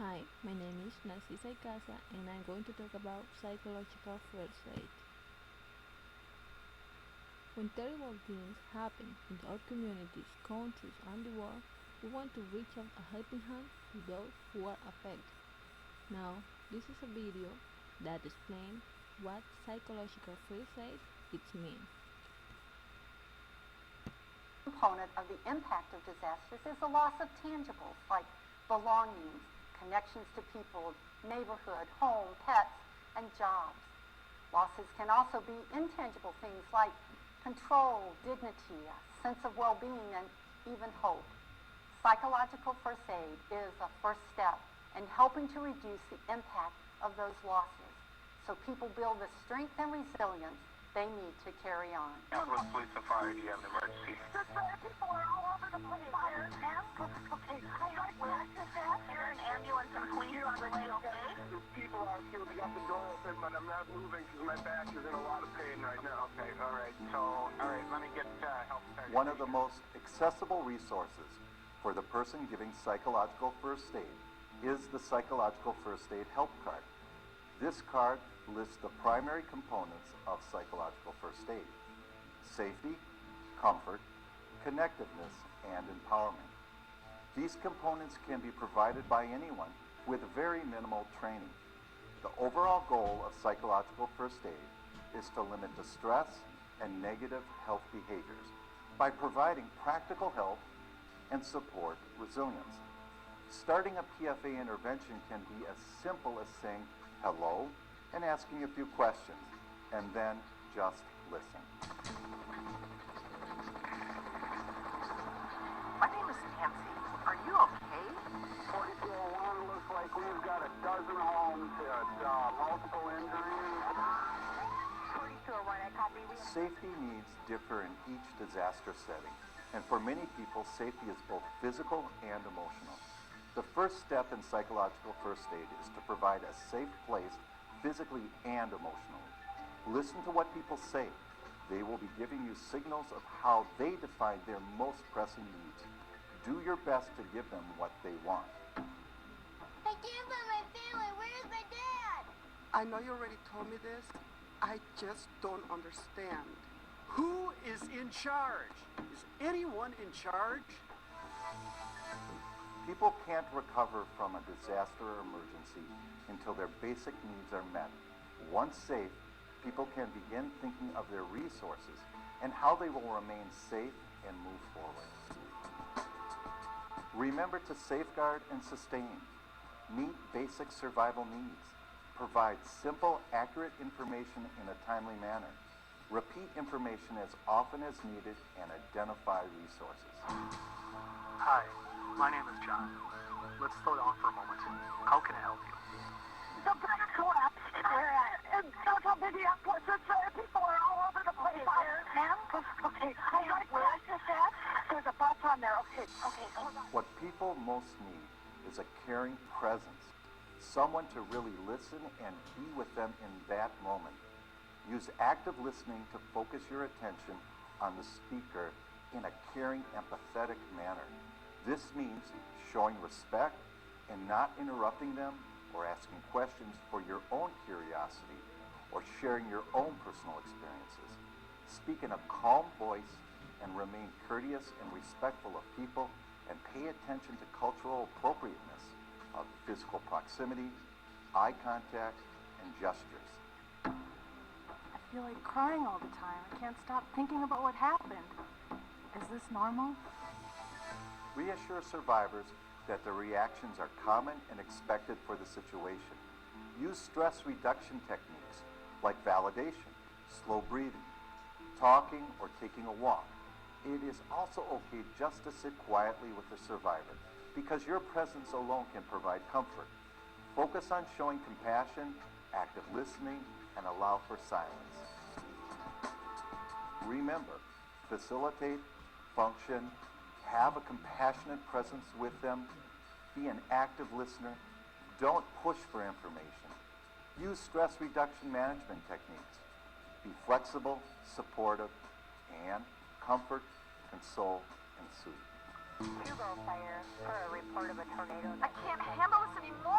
Hi, my name is Narcisa Icaza and I'm going to talk about psychological first aid. When terrible things happen in our communities, countries, and the world, we want to reach out a helping hand to those who are affected. Now, this is a video that explains what psychological first aid it means. Component of the impact of disasters is the loss of tangibles like belongings, connections to people, neighborhood, home, pets, and jobs. Losses can also be intangible things like control, dignity, a sense of well-being, and even hope. Psychological first aid is a first step in helping to reduce the impact of those losses so people build the strength and resilience they need to carry on. With police and fire, do you have an emergency? People are all over the place. Fire, okay, where is that? You're an ambulance and police on the way, okay? People are here. We got the door open, but I'm not moving because my back is in a lot of pain right now. Okay, all right. So, all right, let me get help. One of the most accessible resources for the person giving psychological first aid is the Psychological First Aid Help Card. This card lists the primary components of psychological first aid: safety, comfort, connectiveness, and empowerment. These components can be provided by anyone with very minimal training. The overall goal of psychological first aid is to limit distress and negative health behaviors by providing practical help and support resilience. Starting a PFA intervention can be as simple as saying hello and asking a few questions, and then just listen. My name is Nancy. Are you okay? 4401 looks like we've got a dozen homes at multiple injuries. 4201, I copy. Safety needs differ in each disaster setting, and for many people, safety is both physical and emotional. The first step in psychological first aid is to provide a safe place physically and emotionally. Listen to what people say. They will be giving you signals of how they define their most pressing needs. Do your best to give them what they want. I can't find my family. Where's my dad? I know you already told me this. I just don't understand. Who is in charge? Is anyone in charge? People can't recover from a disaster or emergency until their basic needs are met. Once safe, people can begin thinking of their resources and how they will remain safe and move forward. Remember to safeguard and sustain. Meet basic survival needs. Provide simple, accurate information in a timely manner. Repeat information as often as needed and identify resources. Hi, my name is John. Let's slow down for a moment. How can I help you? The bridge collapsed. Where at? In downtown Minneapolis. People are all over the place. Fire, ma'am? Okay, where is this at? There's a bus on there. Okay, hold on. What people most need is a caring presence, someone to really listen and be with them in that moment. Use active listening to focus your attention on the speaker in a caring, empathetic manner. This means showing respect and not interrupting them or asking questions for your own curiosity or sharing your own personal experiences. Speak in a calm voice and remain courteous and respectful of people, and pay attention to cultural appropriateness of physical proximity, eye contact, and gestures. I feel like crying all the time. I can't stop thinking about what happened. Is this normal? Reassure survivors that their reactions are common and expected for the situation. Use stress reduction techniques like validation, slow breathing, talking, or taking a walk. It is also okay just to sit quietly with the survivor because your presence alone can provide comfort. Focus on showing compassion, active listening, and allow for silence. Remember, facilitate, function, have a compassionate presence with them, be an active listener, don't push for information. Use stress reduction management techniques. Be flexible, supportive, and comfort, console, and soothe. Hugo Fire for a report of a tornado. I can't handle this anymore.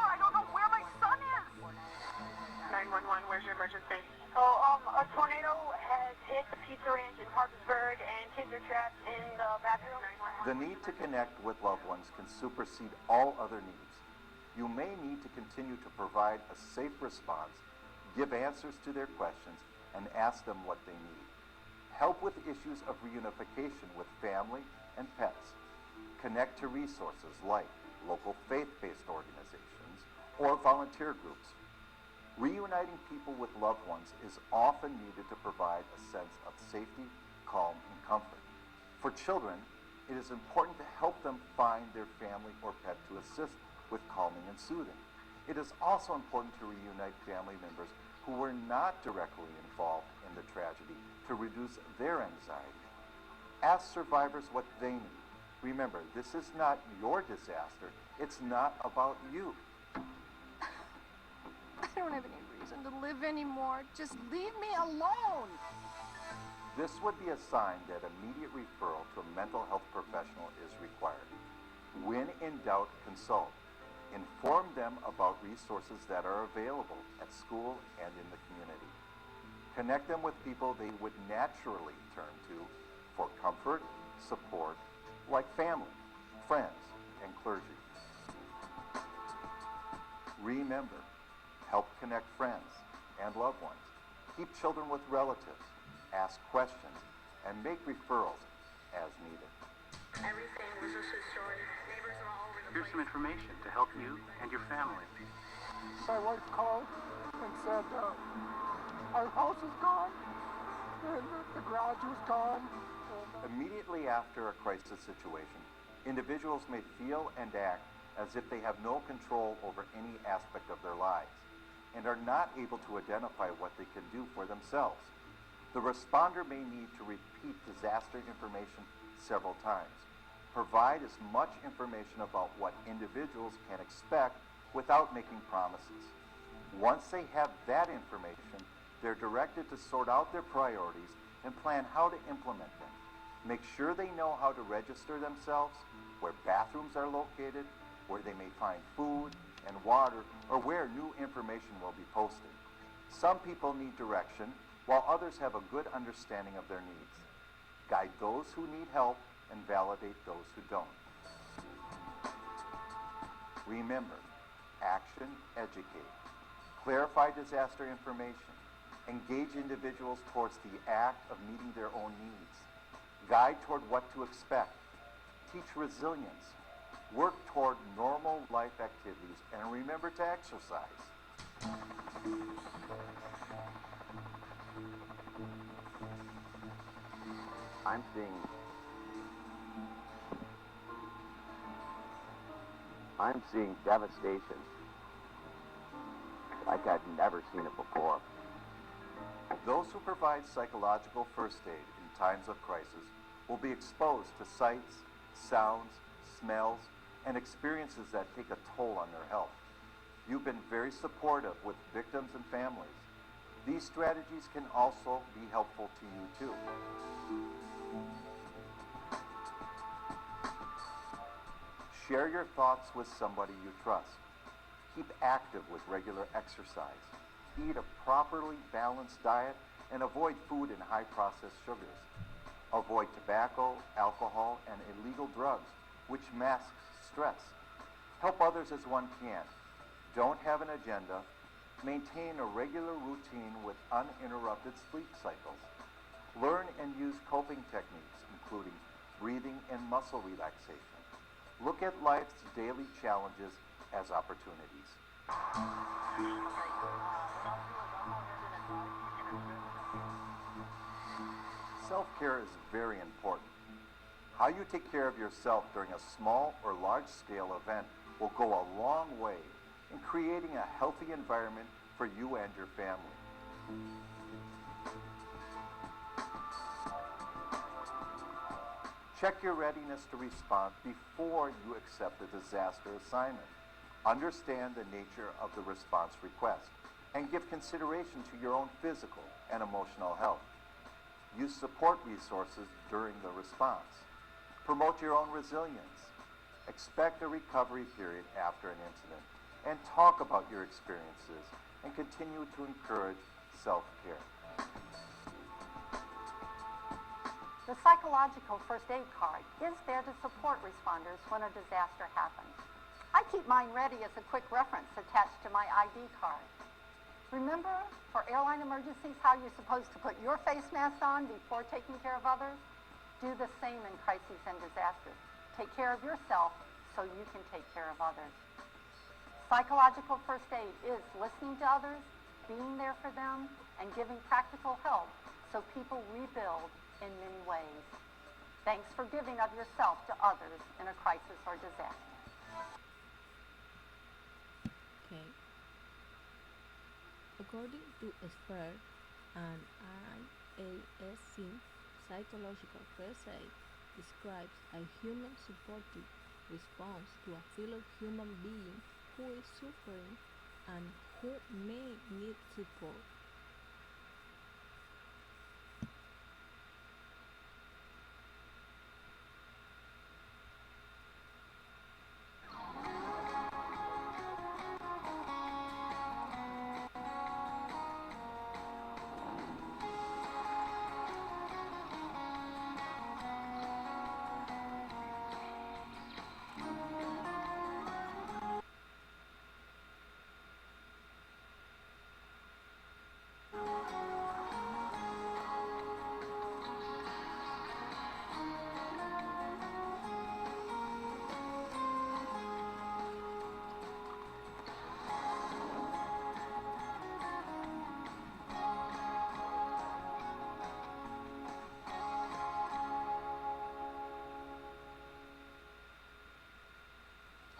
The need to connect with loved ones can supersede all other needs. You may need to continue to provide a safe response, give answers to their questions, and ask them what they need. Help with issues of reunification with family and pets. Connect to resources like local faith-based organizations or volunteer groups. Reuniting people with loved ones is often needed to provide a sense of safety, calm, and comfort. For children, it is important to help them find their family or pet to assist with calming and soothing. It is also important to reunite family members who were not directly involved in the tragedy to reduce their anxiety. Ask survivors what they need. Remember, this is not your disaster. It's not about you. I don't have any reason to live anymore. Just leave me alone. This would be a sign that immediate referral to a mental health professional is required. When in doubt, consult. Inform them about resources that are available at school and in the community. Connect them with people they would naturally turn to for comfort, support, like family, friends, and clergy. Remember, help connect friends and loved ones. Keep children with relatives. Ask questions and make referrals as needed. Everything was just destroyed. Neighbors are all over the Here's some information to help you and your family. My wife called and said, our house is gone, and the garage was gone. Immediately after a crisis situation, individuals may feel and act as if they have no control over any aspect of their lives and are not able to identify what they can do for themselves. The responder may need to repeat disaster information several times. Provide as much information about what individuals can expect without making promises. Once they have that information, they're directed to sort out their priorities and plan how to implement them. Make sure they know how to register themselves, where bathrooms are located, where they may find food and water, or where new information will be posted. Some people need direction, while others have a good understanding of their needs. Guide those who need help and validate those who don't. Remember, action, educate. Clarify disaster information. Engage individuals towards the act of meeting their own needs. Guide toward what to expect. Teach resilience. Work toward normal life activities, and remember to exercise. I'm seeing devastation like I've never seen it before. Those who provide psychological first aid in times of crisis will be exposed to sights, sounds, smells, and experiences that take a toll on their health. You've been very supportive with victims and families. These strategies can also be helpful to you too. Share your thoughts with somebody you trust. Keep active with regular exercise. Eat a properly balanced diet and avoid food and high-processed sugars. Avoid tobacco, alcohol, and illegal drugs, which masks stress. Help others as one can. Don't have an agenda. Maintain a regular routine with uninterrupted sleep cycles. Learn and use coping techniques, including breathing and muscle relaxation. Look at life's daily challenges as opportunities. Self-care is very important. How you take care of yourself during a small or large-scale event will go a long way in creating a healthy environment for you and your family. Check your readiness to respond before you accept a disaster assignment. Understand the nature of the response request and give consideration to your own physical and emotional health. Use support resources during the response. Promote your own resilience. Expect a recovery period after an incident and talk about your experiences and continue to encourage self-care. The psychological first aid card is there to support responders when a disaster happens. I keep mine ready as a quick reference attached to my ID card. Remember, for airline emergencies, how you're supposed to put your face mask on before taking care of others? Do the same in crises and disasters. Take care of yourself so you can take care of others. Psychological first aid is listening to others, being there for them, and giving practical help so people rebuild in many ways. Thanks for giving of yourself to others in a crisis or disaster. Okay. According to SPER and IASC, psychological first aid describes a human supportive response to a fellow human being who is suffering and who may need support.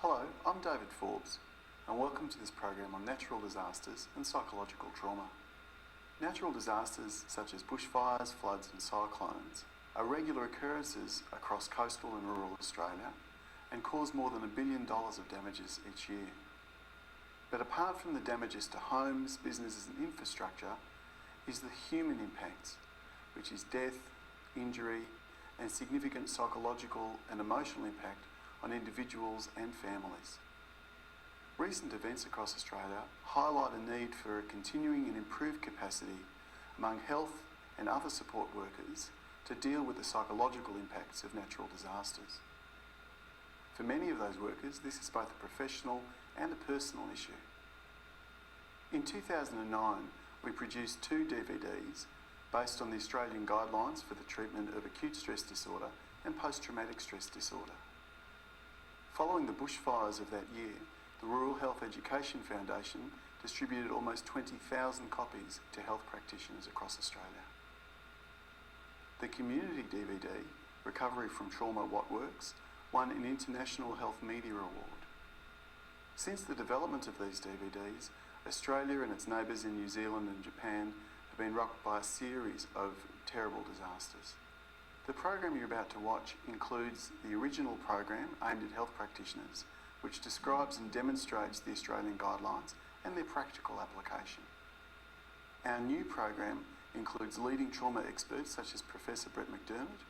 Hello, I'm David Forbes, and welcome to this program on natural disasters and psychological trauma. Natural disasters such as bushfires, floods and cyclones are regular occurrences across coastal and rural Australia and cause more than $1 billion of damages each year. But apart from the damages to homes, businesses and infrastructure is the human impacts, which is death, injury and significant psychological and emotional impact on individuals and families. Recent events across Australia highlight a need for a continuing and improved capacity among health and other support workers to deal with the psychological impacts of natural disasters. For many of those workers, this is both a professional and a personal issue. In 2009, we produced 2 DVDs based on the Australian guidelines for the treatment of acute stress disorder and post-traumatic stress disorder. Following the bushfires of that year, the Rural Health Education Foundation distributed almost 20,000 copies to health practitioners across Australia. The community DVD, Recovery from Trauma What Works, won an International Health Media Award. Since the development of these DVDs, Australia and its neighbours in New Zealand and Japan have been rocked by a series of terrible disasters. The program you're about to watch includes the original program aimed at health practitioners, which describes and demonstrates the Australian guidelines and their practical application. Our new program includes leading trauma experts such as Professor Brett McDermott,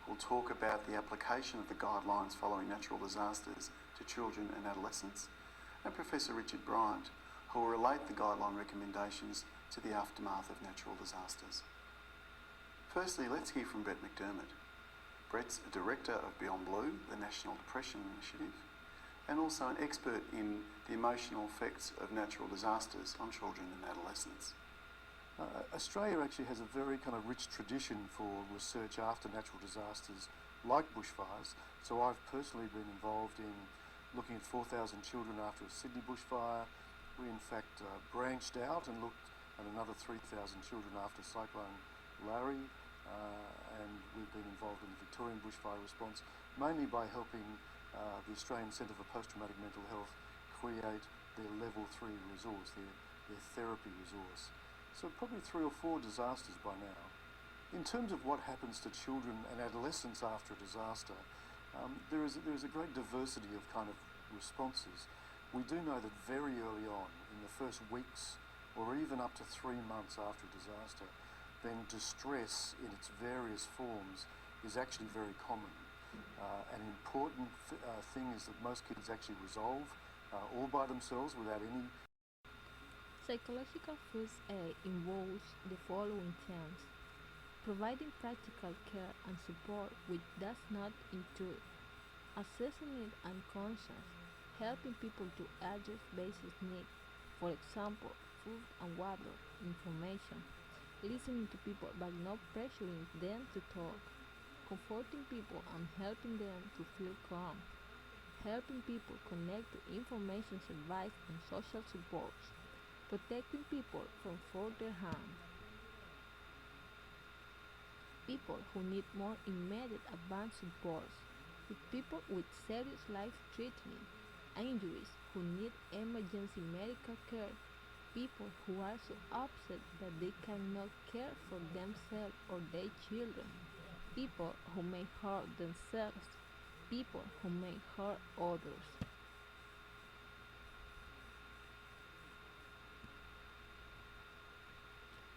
who will talk about the application of the guidelines following natural disasters to children and adolescents, and Professor Richard Bryant, who will relate the guideline recommendations to the aftermath of natural disasters. Firstly, let's hear from Brett McDermott. Brett's a director of Beyond Blue, the National Depression Initiative, and also an expert in the emotional effects of natural disasters on children and adolescents. Australia actually has a very kind of rich tradition for research after natural disasters like bushfires. So I've personally been involved in looking at 4,000 children after a Sydney bushfire. We in fact branched out and looked at another 3,000 children after Cyclone Larry. And we've been involved in the Victorian bushfire response, mainly by helping the Australian Centre for Post-Traumatic Mental Health create their Level 3 resource, their therapy resource. So probably 3 or 4 disasters by now. In terms of what happens to children and adolescents after a disaster, there is a great diversity of kind of responses. We do know that very early on, in the first weeks or even up to 3 months after a disaster, then distress in its various forms is actually very common. An important thing is that most kids actually resolve all by themselves without any. Psychological first aid involves the following terms: providing practical care and support which does not intrude, assessing it and conscience, helping people to address basic needs, for example, food and water, information, listening to people but not pressuring them to talk, comforting people and helping them to feel calm, helping people connect to information, advice, and social supports, protecting people from further harm. People who need more immediate advanced supports, with people with serious life-threatening injuries who need emergency medical care, people who are so upset that they cannot care for themselves or their children, people who may hurt themselves, people who may hurt others.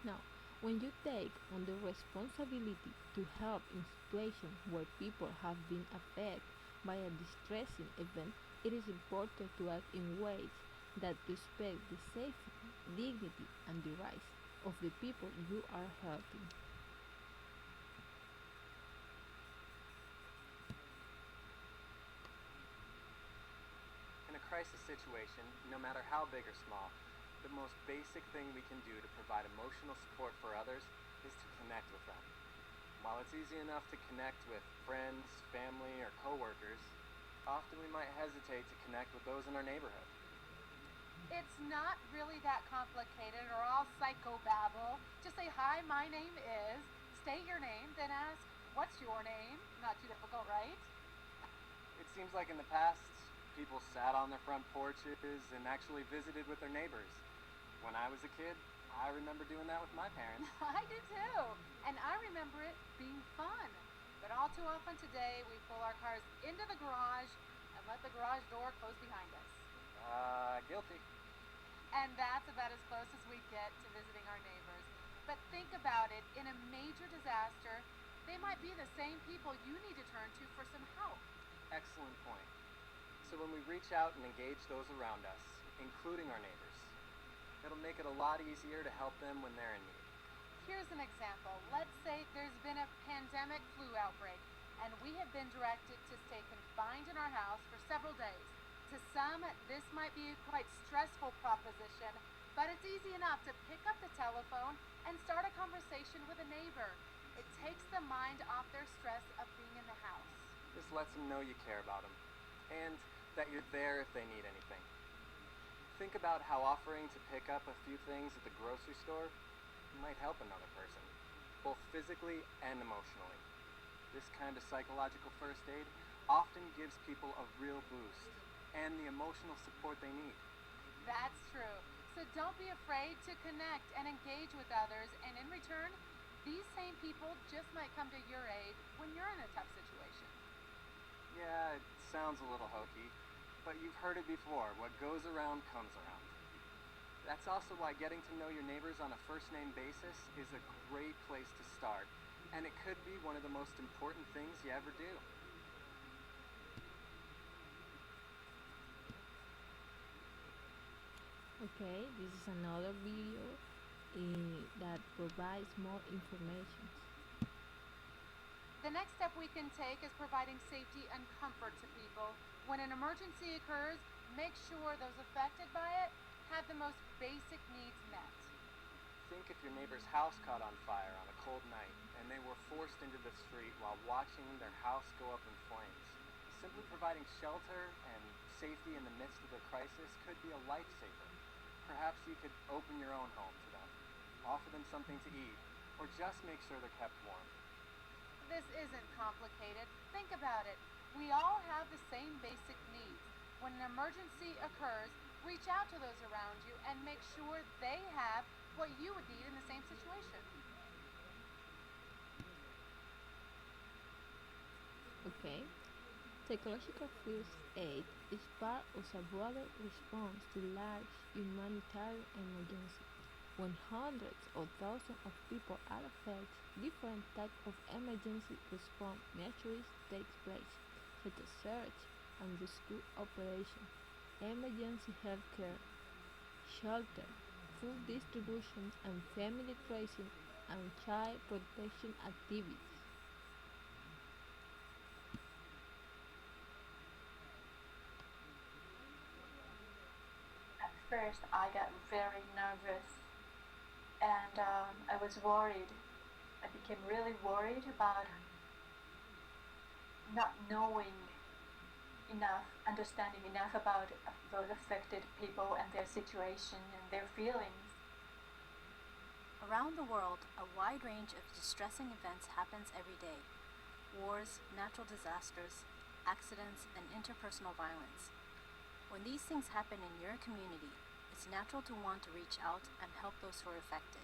Now, when you take on the responsibility to help in situations where people have been affected by a distressing event, it is important to act in ways that respect the safety, dignity, and the rights of the people you are helping. In a crisis situation, no matter how big or small, the most basic thing we can do to provide emotional support for others is to connect with them. While it's easy enough to connect with friends, family, or coworkers, often we might hesitate to connect with those in our neighborhood. It's not really that complicated or all psychobabble. Just say, hi, my name is, state your name, then ask, what's your name? Not too difficult, right? It seems like in the past, people sat on their front porches and actually visited with their neighbors. When I was a kid, I remember doing that with my parents. I do too. And I remember it being fun. But all too often today, we pull our cars into the garage and let the garage door close behind us. Guilty. And that's about as close as we get to visiting our neighbors. But think about it, in a major disaster, they might be the same people you need to turn to for some help. Excellent point. So when we reach out and engage those around us, including our neighbors, it'll make it a lot easier to help them when they're in need. Here's an example. Let's say there's been a pandemic flu outbreak, and we have been directed to stay confined in our house for several days. To some, this might be a quite stressful proposition, but it's easy enough to pick up the telephone and start a conversation with a neighbor. It takes the mind off their stress of being in the house. This lets them know you care about them, and that you're there if they need anything. Think about how offering to pick up a few things at the grocery store might help another person, both physically and emotionally. This kind of psychological first aid often gives people a real boost and the emotional support they need. That's true. So don't be afraid to connect and engage with others, and in return, these same people just might come to your aid when you're in a tough situation. Yeah, it sounds a little hokey, but you've heard it before. What goes around comes around. That's also why getting to know your neighbors on a first-name basis is a great place to start, and it could be one of the most important things you ever do. Okay, this is another video that provides more information. The next step we can take is providing safety and comfort to people. When an emergency occurs, make sure those affected by it have the most basic needs met. Think if your neighbor's house caught on fire on a cold night and they were forced into the street while watching their house go up in flames. Simply providing shelter and safety in the midst of their crisis could be a lifesaver. Perhaps you could open your own home to them, offer them something to eat, or just make sure they're kept warm. This isn't complicated. Think about it. We all have the same basic needs. When an emergency occurs, reach out to those around you and make sure they have what you would need in the same situation. Okay. Psychological first aid is part of a broader response to large humanitarian emergencies. When hundreds or thousands of people are affected, different types of emergency response measures take place, such as search and rescue operations, emergency health care, shelter, food distribution, and family tracing and child protection activities. At first, I got very nervous and I was worried. I became really worried about not knowing enough, understanding enough about those affected people and their situation and their feelings. Around the world, a wide range of distressing events happens every day. Wars, natural disasters, accidents, and interpersonal violence. When these things happen in your community, it's natural to want to reach out and help those who are affected.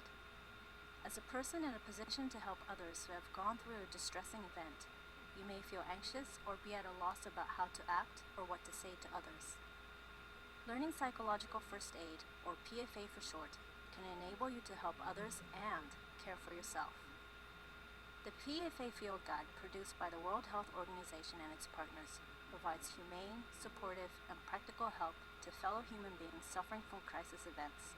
As a person in a position to help others who have gone through a distressing event, you may feel anxious or be at a loss about how to act or what to say to others. Learning psychological first aid, or PFA for short, can enable you to help others and care for yourself. The PFA Field Guide, produced by the World Health Organization and its partners, provides humane, supportive, and practical help to fellow human beings suffering from crisis events.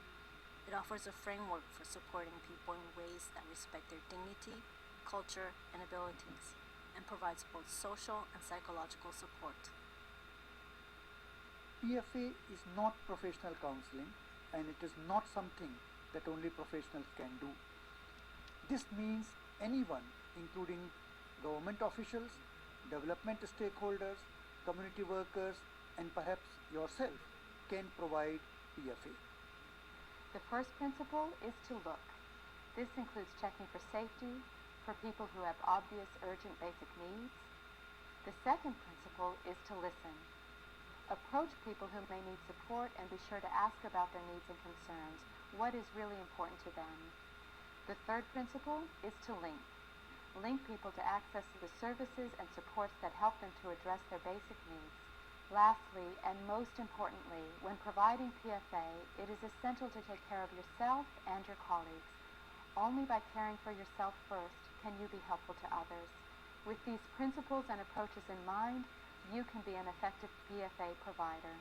It offers a framework for supporting people in ways that respect their dignity, culture, and abilities, and provides both social and psychological support. PFA is not professional counseling, and it is not something that only professionals can do. This means anyone, including government officials, development stakeholders, community workers, and perhaps yourself, can provide PFA. The first principle is to look. This includes checking for safety for people who have obvious urgent basic needs. The second principle is to listen. Approach people who may need support and be sure to ask about their needs and concerns, what is really important to them. The third principle is to link. Link people to access the services and supports that help them to address their basic needs. Lastly, and most importantly, when providing PFA, it is essential to take care of yourself and your colleagues. Only by caring for yourself first can you be helpful to others. With these principles and approaches in mind, you can be an effective PFA provider.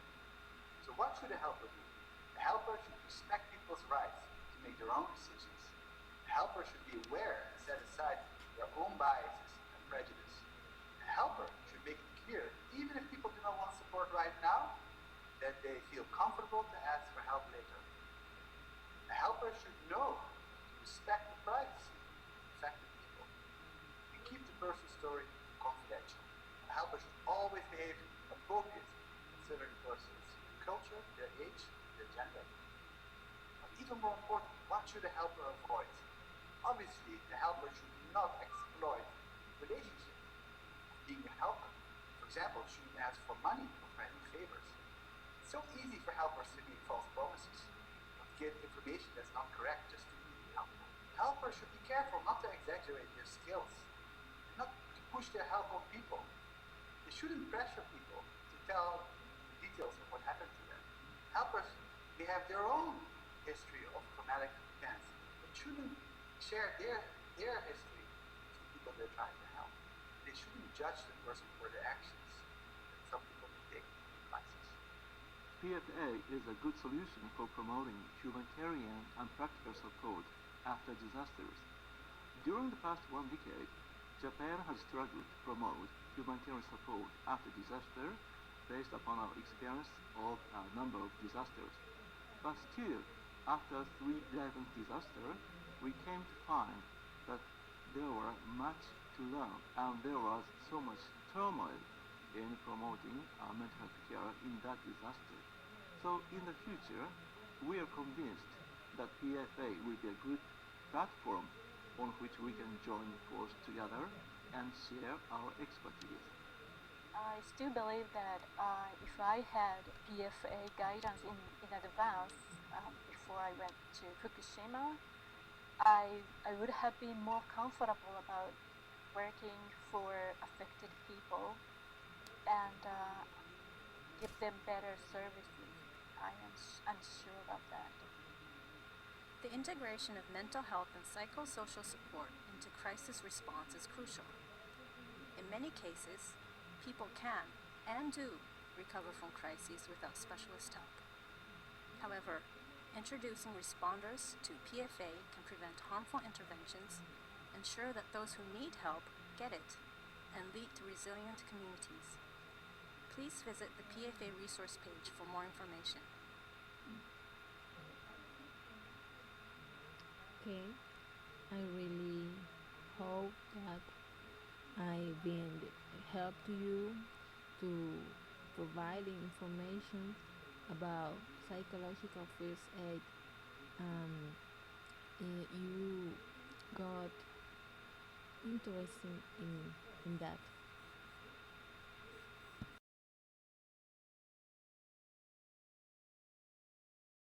So what should a helper do? A helper should respect people's rights to make their own decisions. A helper should be aware and set aside their own biases and prejudice. A helper should make it clear, even if people do not want support right now, that they feel comfortable to ask for help later. A helper should know to respect the privacy of affected people and keep the person's story confidential. A helper should always behave appropriately, considering the person's culture, their age, their gender. But even more important, what should a helper avoid? Obviously, the helper should not exploit relationships. Being a helper, for example, shouldn't ask for money or for any favors. It's so easy for helpers to make false promises or to give information that's not correct just to be helpful. Helpers should be careful not to exaggerate their skills, not to push their help on people. They shouldn't pressure people to tell details of what happened to them. Helpers may have their own history of traumatic events, but shouldn't share their history to people they're trying to help. They shouldn't judge the person for their actions that some people may take in crisis. PFA is a good solution for promoting humanitarian and practical support after disasters. During the past 1 decade, Japan has struggled to promote humanitarian support after disaster based upon our experience of a number of disasters. But still, after 3/11 disaster, we came to find that there were much to learn and there was so much turmoil in promoting mental health care in that disaster. So in the future, we are convinced that PFA will be a good platform on which we can join forces together and share our expertise. I still believe that if I had PFA guidance in advance before I went to Fukushima, I would have been more comfortable about working for affected people and give them better services. I'm sure about that. The integration of mental health and psychosocial support into crisis response is crucial. In many cases, people can and do recover from crises without specialist help. However, Introducing responders to PFA can prevent harmful interventions, ensure that those who need help get it, and lead to resilient communities. Please visit the PFA resource page for more information. Okay, I really hope that I've been help to you to provide information about psychological first aid. You got interested in that.